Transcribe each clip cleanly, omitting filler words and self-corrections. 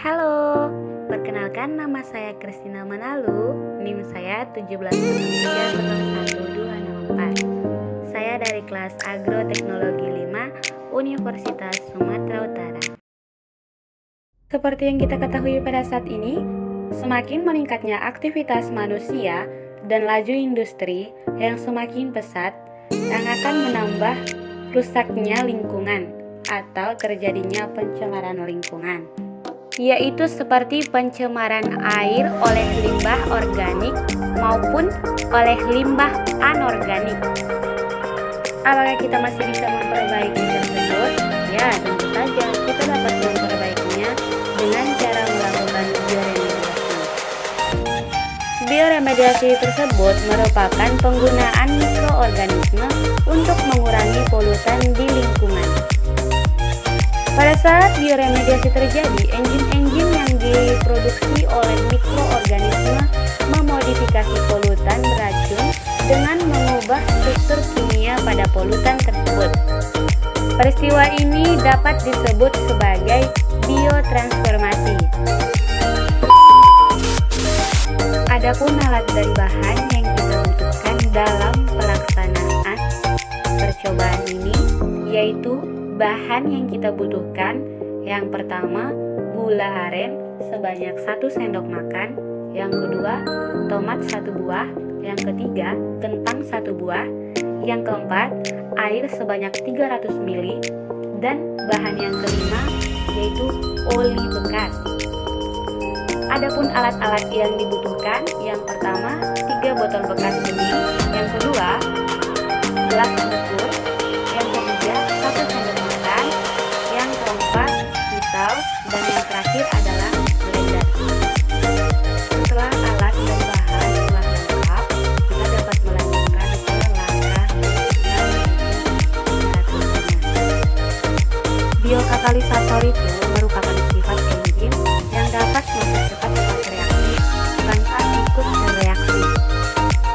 Halo, perkenalkan nama saya Kristina Manalu, NIM saya 1703011264. Saya dari kelas Agroteknologi 5, Universitas Sumatera Utara. Seperti yang kita ketahui pada saat ini, semakin meningkatnya aktivitas manusia dan laju industri yang semakin pesat yang akan menambah rusaknya lingkungan atau terjadinya pencemaran lingkungan, yaitu seperti pencemaran air oleh limbah organik maupun oleh limbah anorganik. Apakah kita masih bisa memperbaiki tersebut? Ya, tentu saja kita dapat memperbaikinya dengan cara melakukan bioremediasi. Bioremediasi tersebut merupakan penggunaan mikroorganisme untuk mengurangi polutan di lingkungan. Pada saat bioremediasi terjadi, enzim-enzim yang diproduksi oleh mikroorganisme memodifikasi polutan beracun dengan mengubah struktur kimia pada polutan tersebut. Peristiwa ini dapat disebut sebagai biotransformasi. Adapun alat dan bahan yang kita butuhkan dalam pelaksanaan percobaan ini yaitu bahan yang kita butuhkan, yang pertama gula aren sebanyak 1 sendok makan, yang kedua tomat 1 buah, yang ketiga kentang 1 buah, yang keempat air sebanyak 300 ml, dan bahan yang kelima yaitu oli bekas. Adapun alat-alat yang dibutuhkan, yang pertama 3 botol bekas bening, yang kedua gelas ukur, yang ketiga 1 sendok makan, yang keempat pisau, dan yang terakhir adalah blender. Setelah alat dan bahan telah lengkap, kita dapat melanjutkan ke langkah selanjutnya. Biokatalisator itu merupakan sifat enzim yang dapat mempercepat proses reaksi tanpa ikut bereaksi.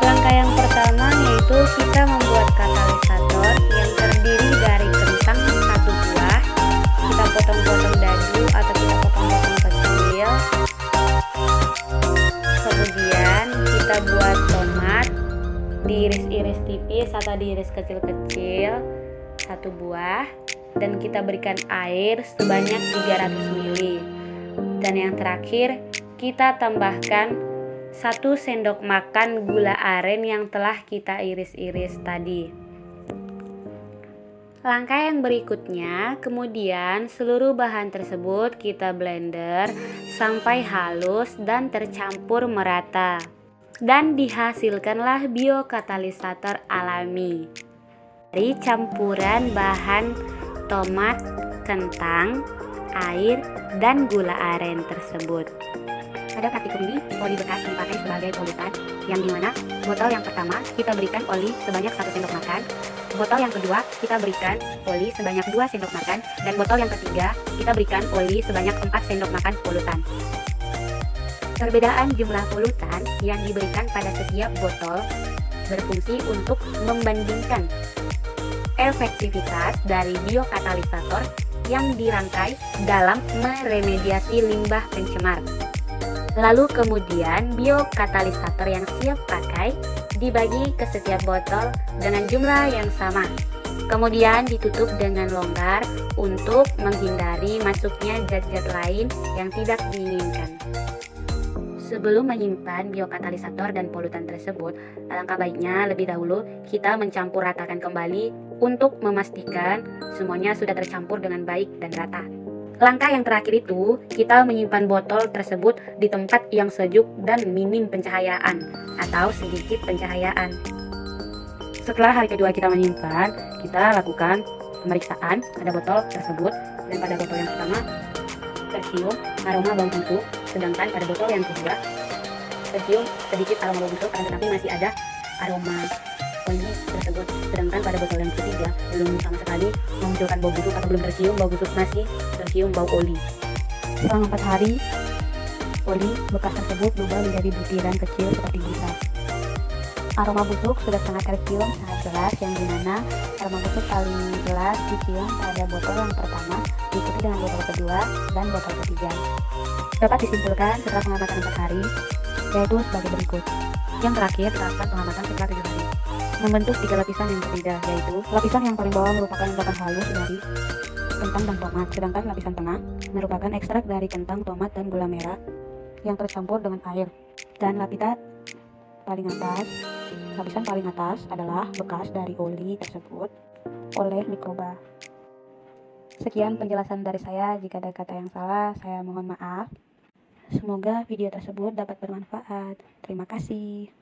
Langkah yang pertama yaitu kita membuat katalisator yang terdiri dari kentang 1 buah. Kita potong-potong dadu atau kita potong-potong kecil. Kemudian kita buat tomat, diiris-iris tipis atau diiris kecil-kecil 1 buah, dan kita berikan air sebanyak 300 ml. Dan yang terakhir kita tambahkan 1 sendok makan gula aren yang telah kita iris-iris tadi. Langkah yang berikutnya, kemudian seluruh bahan tersebut kita blender sampai halus dan tercampur merata. Dan dihasilkanlah biokatalisator alami dari campuran bahan tomat, kentang, air, dan gula aren tersebut. Pada praktikum ini, oli bekas dipakai sebagai polutan, yang dimana botol yang pertama kita berikan oli sebanyak 1 sendok makan, botol yang kedua kita berikan oli sebanyak 2 sendok makan, dan botol yang ketiga kita berikan oli sebanyak 4 sendok makan polutan. Perbedaan jumlah polutan yang diberikan pada setiap botol berfungsi untuk membandingkan efektivitas dari biokatalisator yang dirangkai dalam meremediasi limbah pencemar. Lalu kemudian biokatalisator yang siap pakai dibagi ke setiap botol dengan jumlah yang sama. Kemudian ditutup dengan longgar untuk menghindari masuknya zat-zat lain yang tidak diinginkan. Sebelum menyimpan biokatalisator dan polutan tersebut, alangkah baiknya lebih dahulu kita mencampur ratakan kembali untuk memastikan semuanya sudah tercampur dengan baik dan rata. Langkah yang terakhir itu, kita menyimpan botol tersebut di tempat yang sejuk dan minim pencahayaan atau sedikit pencahayaan. Setelah hari kedua kita menyimpan, kita lakukan pemeriksaan pada botol tersebut, dan pada botol yang pertama tercium aroma bau busuk, sedangkan pada botol yang kedua tercium sedikit aroma bau busuk tetapi masih ada aroma oli tersebut, sedangkan pada botol yang ketiga belum sama sekali memunculkan bau busuk atau belum tercium bau busuk, masih tercium bau oli. Selama 4 hari, oli bekas tersebut berubah menjadi butiran kecil seperti busa. Aroma busuk sudah sangat tercium sangat jelas, yang dimana aroma busuk paling jelas dicium pada botol yang pertama, diikuti dengan botol kedua dan botol ketiga. Dapat disimpulkan setelah pengamatan 4 hari, yaitu sebagai berikut. Yang terakhir, terapkan pengamatan setelah 7 hari. Membentuk 3 lapisan yang berbeda, yaitu lapisan yang paling bawah merupakan endapan halus dari kentang dan tomat, sedangkan lapisan tengah merupakan ekstrak dari kentang, tomat, dan gula merah yang tercampur dengan air. Dan lapisan paling atas adalah bekas dari oli tersebut oleh mikroba. Sekian penjelasan dari saya. Jika ada kata yang salah, saya mohon maaf. Semoga video tersebut dapat bermanfaat. Terima kasih.